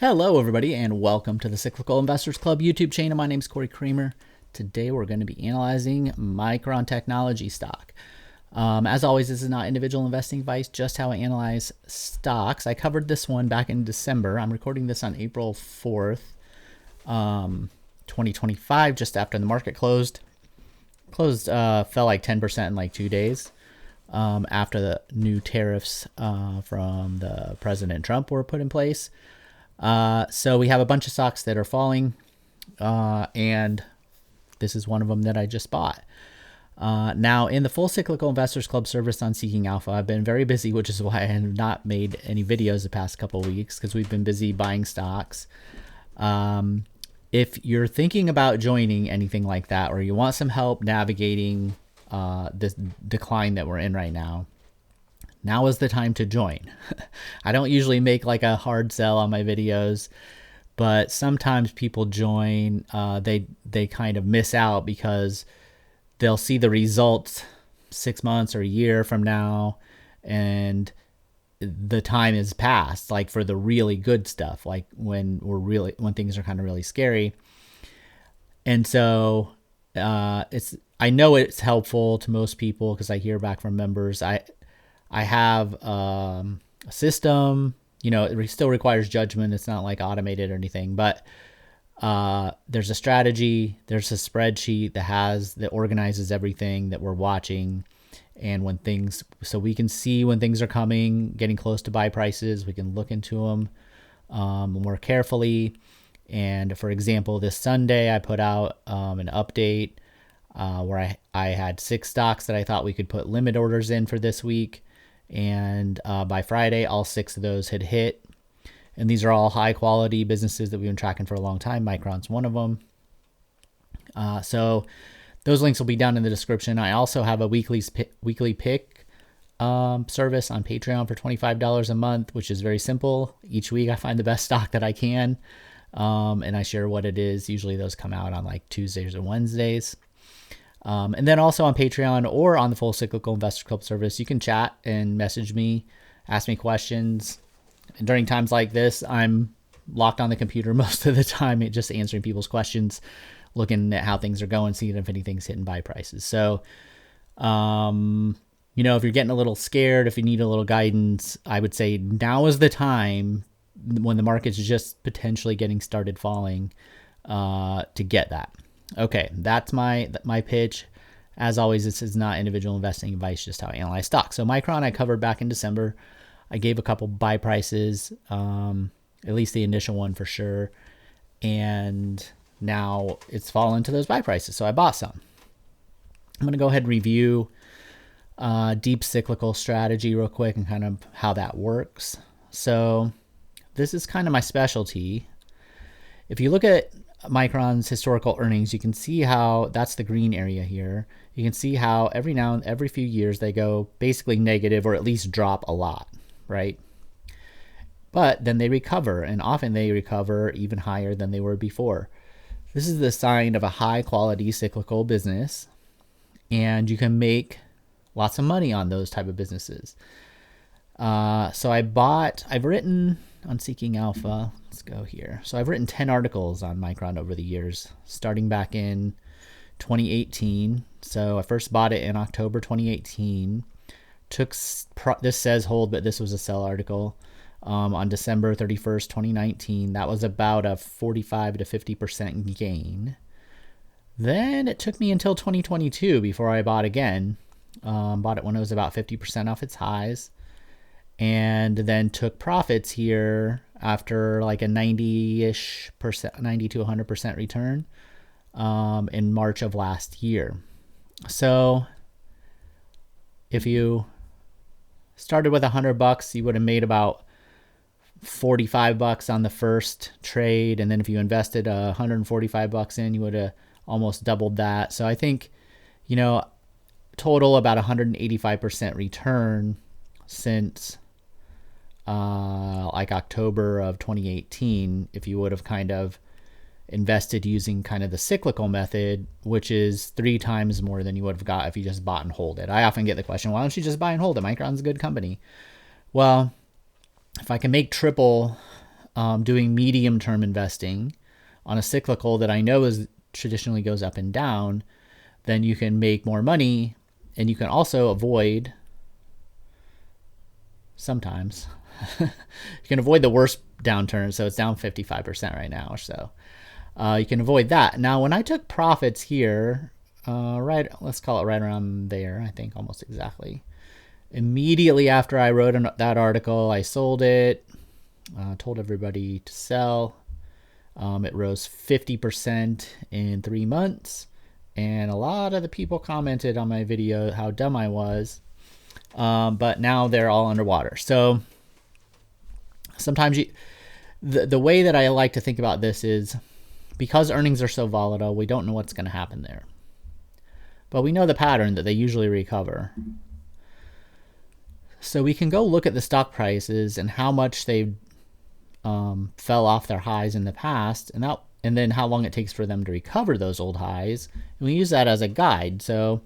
Hello, everybody, and welcome to the Cyclical Investors Club YouTube channel. My name is Corey Kramer. Today, we're going to be analyzing Micron technology stock. As always, this is not individual investing advice, just how I analyze stocks. I covered this one back in December. I'm recording this on April 4th, 2025, just after the market closed. Fell like 10% in like 2 days after the new tariffs from the President Trump were put in place. So we have a bunch of stocks that are falling, and this is one of them that I just bought. Now, in the full Cyclical Investors Club service on Seeking Alpha, I've been very busy, which is why I have not made any videos the past couple of weeks, because we've been busy buying stocks. If you're thinking about joining anything like that, or you want some help navigating this decline that we're in right now, now is the time to join. I don't usually make like a hard sell on my videos, but sometimes people join, they kind of miss out because they'll see the results 6 months or a year from now, and the time is past, like for the really good stuff, like when things are kind of really scary. And so I know it's helpful to most people because I hear back from members. I have a system, it still requires judgment. It's not like automated or anything, but there's a strategy, there's a spreadsheet that organizes everything that we're watching. And so we can see when things are coming, getting close to buy prices, we can look into them more carefully. And for example, this Sunday, I put out an update where I had 6 stocks that I thought we could put limit orders in for this week. And by Friday, all 6 of those had hit. And these are all high quality businesses that we've been tracking for a long time. Micron's one of them. So those links will be down in the description. I also have a weekly pick service on Patreon for $25 a month, which is very simple. Each week I find the best stock that I can, and I share what it is. Usually those come out on like Tuesdays or Wednesdays. And then also on Patreon or on the full Cyclical Investor Club service, you can chat and message me, ask me questions. And during times like this, I'm locked on the computer most of the time, just answering people's questions, looking at how things are going, seeing if anything's hitting buy prices. So, if you're getting a little scared, if you need a little guidance, I would say now is the time when the market's just potentially getting started falling to get that. Okay, that's my pitch. As always, this is not individual investing advice, just how I analyze stocks. So Micron, I covered back in December. I gave a couple buy prices, at least the initial one for sure. And now it's fallen to those buy prices, so I bought some. I'm going to go ahead and review deep cyclical strategy real quick and kind of how that works. So this is kind of my specialty. If you look at Micron's historical earnings, you can see how that's the green area here. You can see how every few years they go basically negative or at least drop a lot, right? But then they recover, and often they recover even higher than they were before. This is the sign of a high quality cyclical business, and you can make lots of money on those type of businesses. So I've written on Seeking Alpha, let's go here. So I've written 10 articles on Micron over the years, starting back in 2018. So I first bought it in October 2018. This says hold, but this was a sell article on December 31st, 2019. That was about a 45 to 50% gain. Then it took me until 2022 before I bought again. Bought it when it was about 50% off its highs, and then took profits here after like a 90-ish percent, 90 to 100% return in March of last year. So if you started with $100, you would have made about $45 on the first trade, and then if you invested $145 in, you would have almost doubled that. So I think, total about 185% return since like October of 2018, if you would have kind of invested using kind of the cyclical method, which is 3 times more than you would have got if you just bought and hold it. I often get the question, why don't you just buy and hold it? Micron's a good company. Well, if I can make triple doing medium term investing on a cyclical that I know is traditionally goes up and down, then you can make more money, and you can also avoid sometimes you can avoid the worst downturn. So it's down 55% right now or so. You can avoid that. Now, when I took profits here, let's call it right around there, I think almost exactly. Immediately after I wrote that article, I sold it, told everybody to sell. It rose 50% in 3 months. And a lot of the people commented on my video how dumb I was. But now they're all underwater. So sometimes the way that I like to think about this is because earnings are so volatile, we don't know what's going to happen there. But we know the pattern that they usually recover. So we can go look at the stock prices and how much they fell off their highs in the past, and then how long it takes for them to recover those old highs. And we use that as a guide. So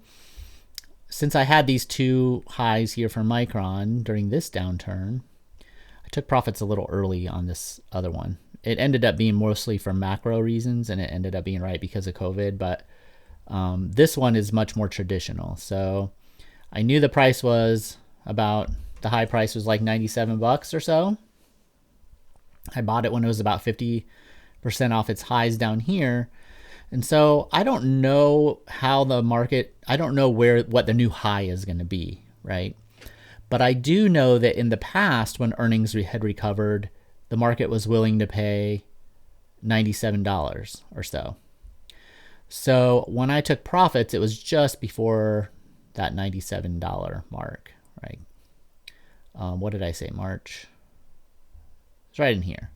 since I had these two highs here for Micron during this downturn, I took profits a little early on this other one. It ended up being mostly for macro reasons, and it ended up being right because of COVID. But this one is much more traditional. So I knew the price was the high price was like 97 bucks or so. I bought it when it was about 50% off its highs down here. And so I don't know how the market, I don't know what the new high is going to be, right? But I do know that in the past, when earnings had recovered, the market was willing to pay $97 or so. So when I took profits, it was just before that $97 mark, right? What did I say, March? It's right in here.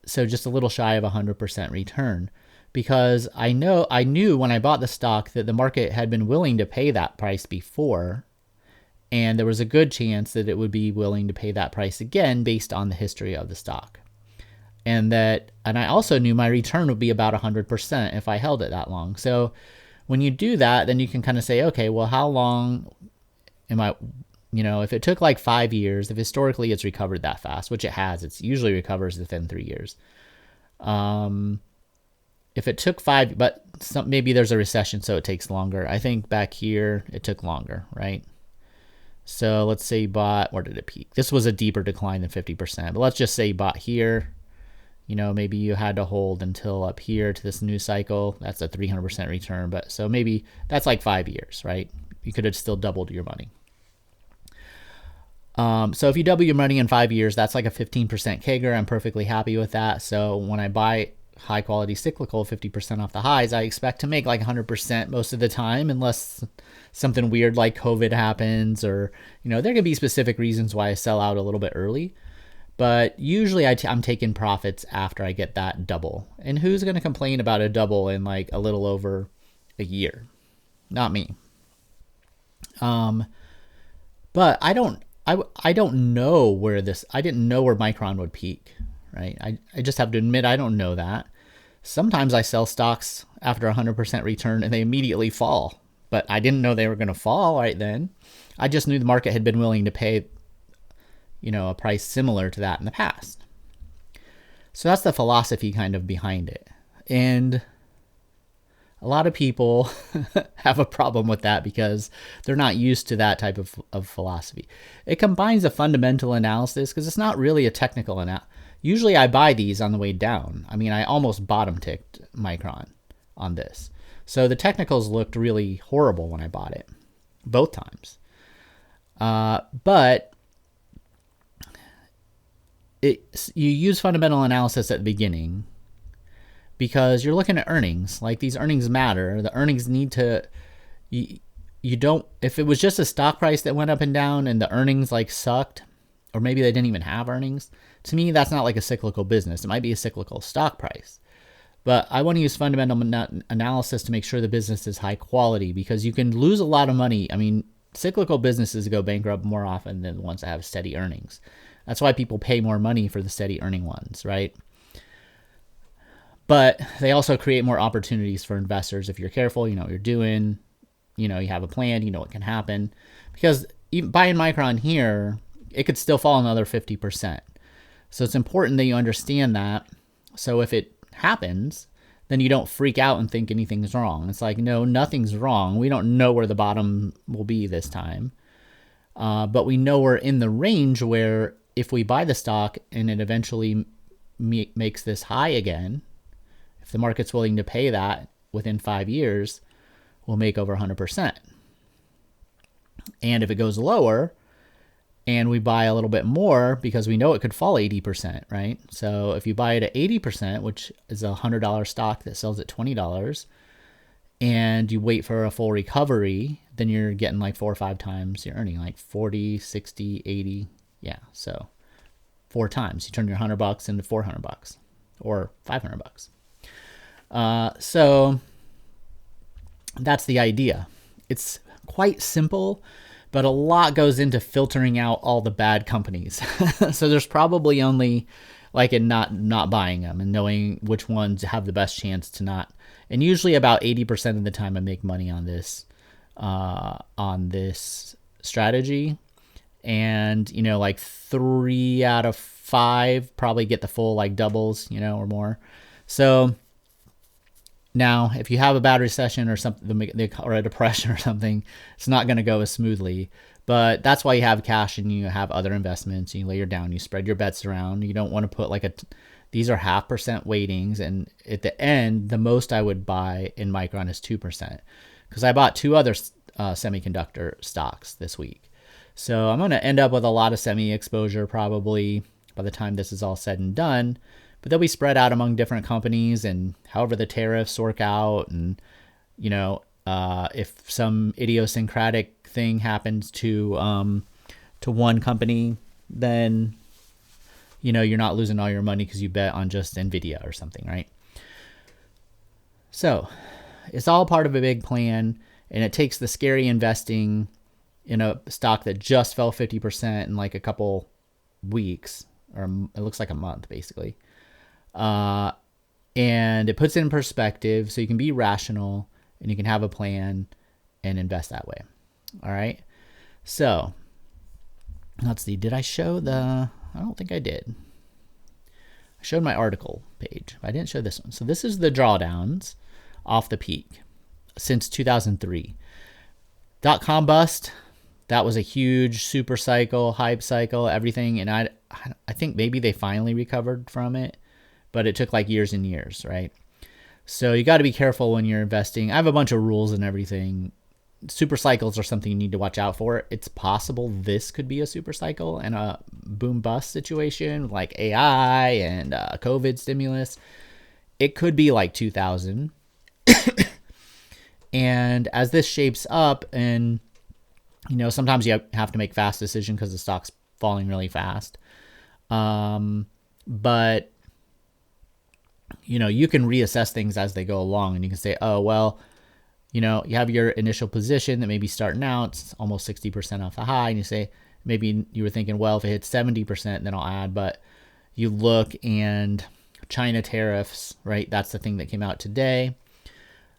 So just a little shy of 100% return, because I knew when I bought the stock that the market had been willing to pay that price before, and there was a good chance that it would be willing to pay that price again based on the history of the stock. And I also knew my return would be about 100% if I held it that long. So when you do that, then you can kind of say, okay, well, how long am I, if it took like 5 years, if historically it's recovered that fast, which it has, it's usually recovers within 3 years. If it took maybe there's a recession, so it takes longer. I think back here, it took longer, right? So let's say you bought, where did it peak? This was a deeper decline than 50%, but let's just say you bought here. Maybe you had to hold until up here to this new cycle. That's a 300% return. But so maybe that's like 5 years, right? You could have still doubled your money. So if you double your money in 5 years, that's like a 15% CAGR. I'm perfectly happy with that. So when I buy high quality cyclical, 50% off the highs, I expect to make like 100% most of the time, unless something weird like COVID happens, or, there can be specific reasons why I sell out a little bit early. But usually I'm taking profits after I get that double. And who's going to complain about a double in like a little over a year? Not me. But I don't know I didn't know where Micron would peak, right? I just have to admit, I don't know that. Sometimes I sell stocks after 100% return and they immediately fall, but I didn't know they were going to fall right then. I just knew the market had been willing to pay, a price similar to that in the past. So that's the philosophy kind of behind it. And a lot of people have a problem with that because they're not used to that type of philosophy. It combines a fundamental analysis because it's not really a technical analysis. Usually I buy these on the way down. I mean, I almost bottom ticked Micron on this. So the technicals looked really horrible when I bought it, both times. But you use fundamental analysis at the beginning because you're looking at earnings. Like, these earnings matter. The earnings need to, you don't, if it was just a stock price that went up and down and the earnings like sucked, or maybe they didn't even have earnings, to me, that's not like a cyclical business. It might be a cyclical stock price. But I want to use fundamental analysis to make sure the business is high quality, because you can lose a lot of money. I mean, cyclical businesses go bankrupt more often than the ones that have steady earnings. That's why people pay more money for the steady earning ones, right? But they also create more opportunities for investors if you're careful, you know what you're doing, you have a plan, you know what can happen. Because even buying Micron here, it could still fall another 50%. So it's important that you understand that. So if it happens, then you don't freak out and think anything's wrong. It's like, no, nothing's wrong. We don't know where the bottom will be this time. But we know we're in the range where if we buy the stock and it eventually makes this high again, if the market's willing to pay that within 5 years, we'll make over 100%. And if it goes lower and we buy a little bit more because we know it could fall 80%, right? So if you buy it at 80%, which is a $100 stock that sells at $20, and you wait for a full recovery, then you're getting like 4 or 5 times your earning, like 40, 60, 80. Yeah. So 4 times you turn your $100 into $400 or $500. So that's the idea. It's quite simple, but a lot goes into filtering out all the bad companies. So there's probably only like in not buying them and knowing which ones have the best chance to not. And usually about 80% of the time I make money on this strategy. And, you know, like 3 out of 5 probably get the full like doubles, you know, or more. So now, if you have a bad recession or something, or a depression or something, it's not going to go as smoothly. But that's why you have cash and you have other investments. You layer down, you spread your bets around. You don't want to put like these are 0.5% weightings. And at the end, the most I would buy in Micron is 2%. Because I bought 2 other semiconductor stocks this week. So I'm going to end up with a lot of semi exposure probably by the time this is all said and done. But they'll be spread out among different companies and however the tariffs work out. And, you know, if some idiosyncratic thing happens to one company, then, you know, you're not losing all your money because you bet on just NVIDIA or something, right? So it's all part of a big plan, and it takes the scary investing in a stock that just fell 50% in like a couple weeks, or it looks like a month basically. And it puts it in perspective so you can be rational and you can have a plan and invest that way. All right. So let's see. Did I show I don't think I did. I showed my article page. I didn't show this one. So this is the drawdowns off the peak since 2003. .com bust. That was a huge super cycle, hype cycle, everything. And I think maybe they finally recovered from it, but it took like years and years, right? So you got to be careful when you're investing. I have a bunch of rules and everything. Super cycles are something you need to watch out for. It's possible this could be a super cycle and a boom bust situation like AI and COVID stimulus. It could be like 2000. And as this shapes up, and you know, sometimes you have to make fast decisions because the stock's falling really fast. But you know, you can reassess things as they go along, and you can say, oh, well, you know, you have your initial position that may be starting out, it's almost 60% off the high. And you say, maybe you were thinking, well, if it hits 70%, then I'll add. But you look, and China tariffs, right? That's the thing that came out today.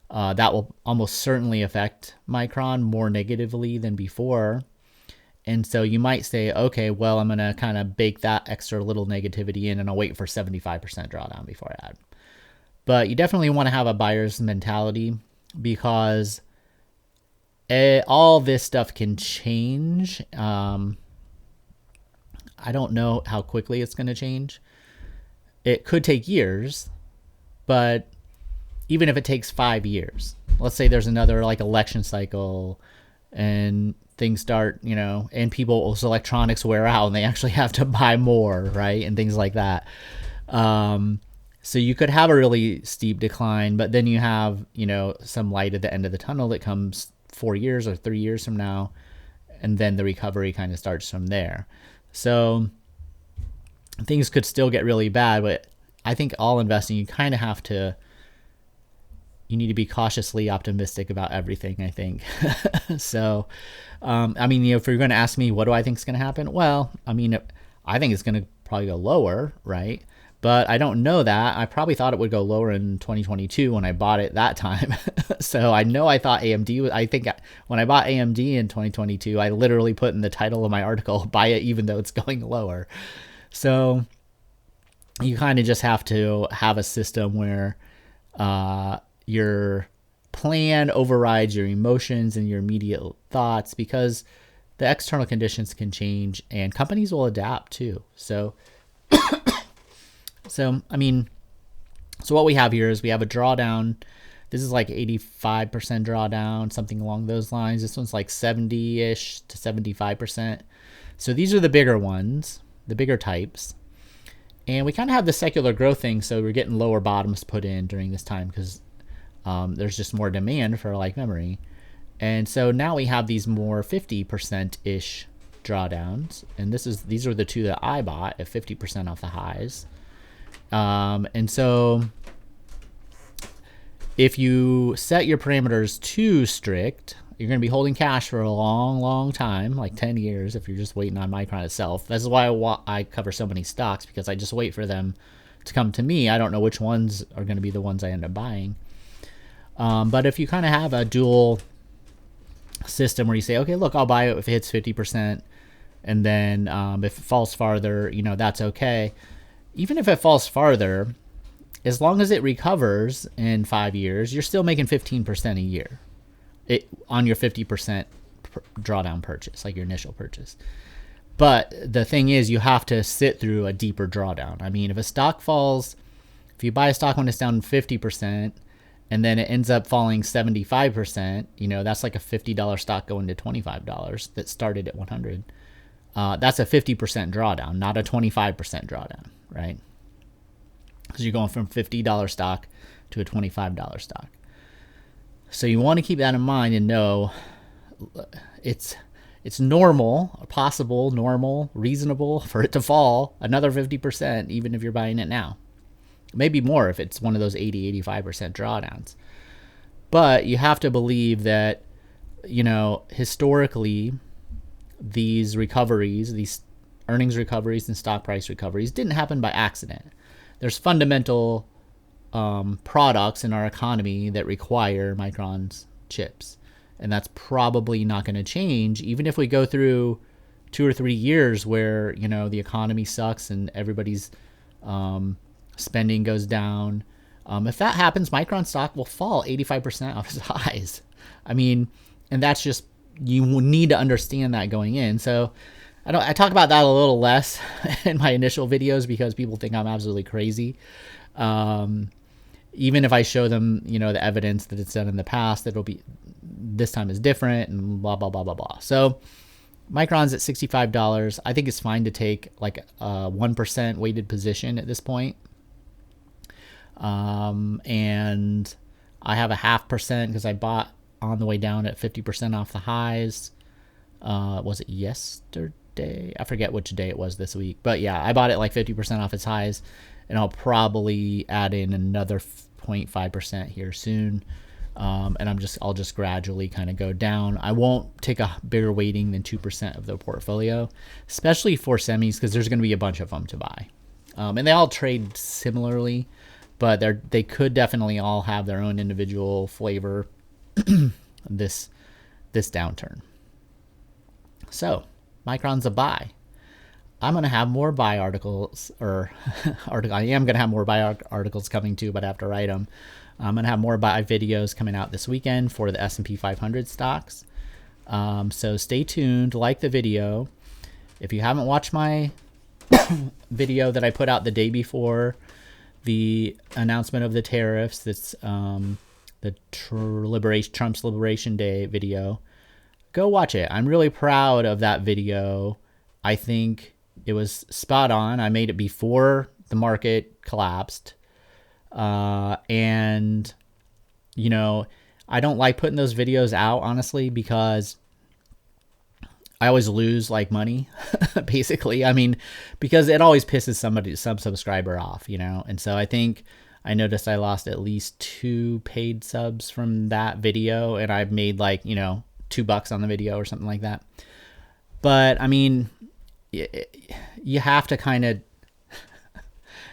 That will almost certainly affect Micron more negatively than before. And so you might say, okay, well, I'm going to kind of bake that extra little negativity in, and I'll wait for 75% drawdown before I add. But you definitely want to have a buyer's mentality, because all this stuff can change. I don't know how quickly it's going to change. It could take years, but even if it takes 5 years, let's say there's another like election cycle and things start, you know, and people's electronics wear out and they actually have to buy more, right? And things like that. So you could have a really steep decline, but then you have, you know, some light at the end of the tunnel that comes 4 years or 3 years from now. And then the recovery kind of starts from there. So things could still get really bad, but I think all investing, you kind of have to, you need to be cautiously optimistic about everything, I think. So, I mean, you know, if you're going to ask me, what do I think is going to happen? Well, I mean, I think it's going to probably go lower, right? But I don't know that. I probably thought it would go lower in 2022 when I bought it that time. So I know I thought AMD, I think when I bought AMD in 2022, I literally put in the title of my article, buy it even though it's going lower. So you kind of just have to have a system where your plan overrides your emotions and your immediate thoughts, because the external conditions can change and companies will adapt too. So I mean, so what we have here is we have a drawdown. This is like 85% drawdown, something along those lines. This one's like 70-ish to 75%. So these are the bigger ones, the bigger types. And we kind of have the secular growth thing, so we're getting lower bottoms put in during this time because there's just more demand for like memory. And so now we have these more 50%-ish drawdowns. And these are the two that I bought at 50% off the highs. And so if you set your parameters too strict, you're going to be holding cash for a long, long time, like 10 years if you're just waiting on Micron itself. This is why I cover so many stocks, because I just wait for them to come to me. I don't know which ones are going to be the ones I end up buying. But if you kind of have a dual system where you say, okay, look, I'll buy it if it hits 50%, and then if it falls farther, that's okay. Even if it falls farther, as long as it recovers in 5 years, you're still making 15% a year on your 50% drawdown purchase, like your initial purchase. But the thing is, you have to sit through a deeper drawdown. I mean, if a stock falls, if you buy a stock when it's down 50% and then it ends up falling 75%, that's like a $50 stock going to $25 that started at 100. That's a 50% drawdown, not a 25% drawdown, right? Because you're going from $50 stock to a $25 stock. So you want to keep that in mind and know it's normal, possible, normal, reasonable for it to fall another 50%, even if you're buying it now. Maybe more if it's one of those 80, 85% drawdowns. But you have to believe that, historically, these recoveries, these earnings recoveries and stock price recoveries didn't happen by accident. There's fundamental products in our economy that require Micron's chips. And that's probably not going to change, even if we go through 2 or 3 years where, the economy sucks and everybody's spending goes down. If that happens, Micron stock will fall 85% off its highs. I mean, and that's just, you need to understand that going in. So I talk about that a little less in my initial videos because people think I'm absolutely crazy. Even if I show them, the evidence that it's done in the past, it'll be, this time is different and blah, blah, blah, blah, blah. So Micron's at $65. I think it's fine to take like a 1% weighted position at this point. And I have a 0.5% because I bought on the way down at 50% off the highs. Was it yesterday? I forget which day it was this week, but yeah, I bought it like 50% off its highs, and I'll probably add in another 0.5% here soon. And I'll just gradually kind of go down. I won't take a bigger weighting than 2% of the portfolio, especially for semis, because there's going to be a bunch of them to buy. And they all trade similarly, but they could definitely all have their own individual flavor this downturn. So Micron's a buy. I'm going to have more buy articles, I am going to have more buy articles coming too, but I have to write them. I'm going to have more buy videos coming out this weekend for the S&P 500 stocks. So stay tuned, like the video. If you haven't watched my video that I put out the day before the announcement of the tariffs, that's Trump's Liberation Day video, go watch it. I'm really proud of that video. I think it was spot on. I made it before the market collapsed. And, I don't like putting those videos out, honestly, because I always lose like money, basically. I mean, because it always pisses some subscriber off, And so I think I noticed I lost at least 2 paid subs from that video, and I've made like, $2 on the video or something like that. But I mean, you have to kind of,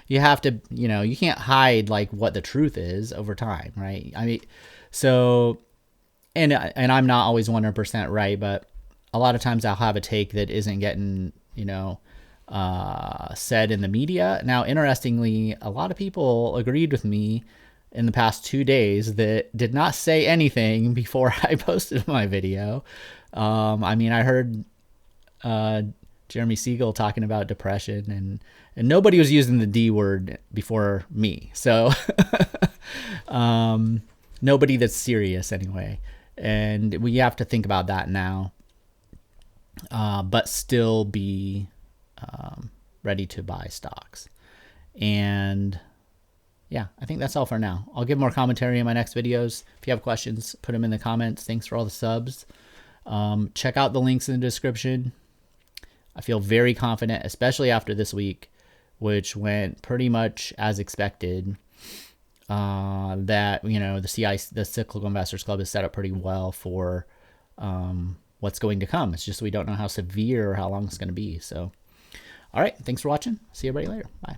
you can't hide like what the truth is over time, right? I mean, so, and I'm not always 100% right, but a lot of times I'll have a take that isn't getting, said in the media. Now, interestingly, a lot of people agreed with me in the past 2 days that did not say anything before I posted my video. I mean, I heard Jeremy Siegel talking about depression, and nobody was using the D word before me. So nobody that's serious anyway. And we have to think about that now, but still be ready to buy stocks. And yeah, I think that's all for now. I'll give more commentary in my next videos. If you have questions, put them in the comments. Thanks for all the subs. Check out the links in the description. I feel very confident, especially after this week, which went pretty much as expected, that, you know, the Cyclical Investors Club is set up pretty well for what's going to come. It's just we don't know how severe or how long it's going to be. So, all right, thanks for watching. See everybody later. Bye.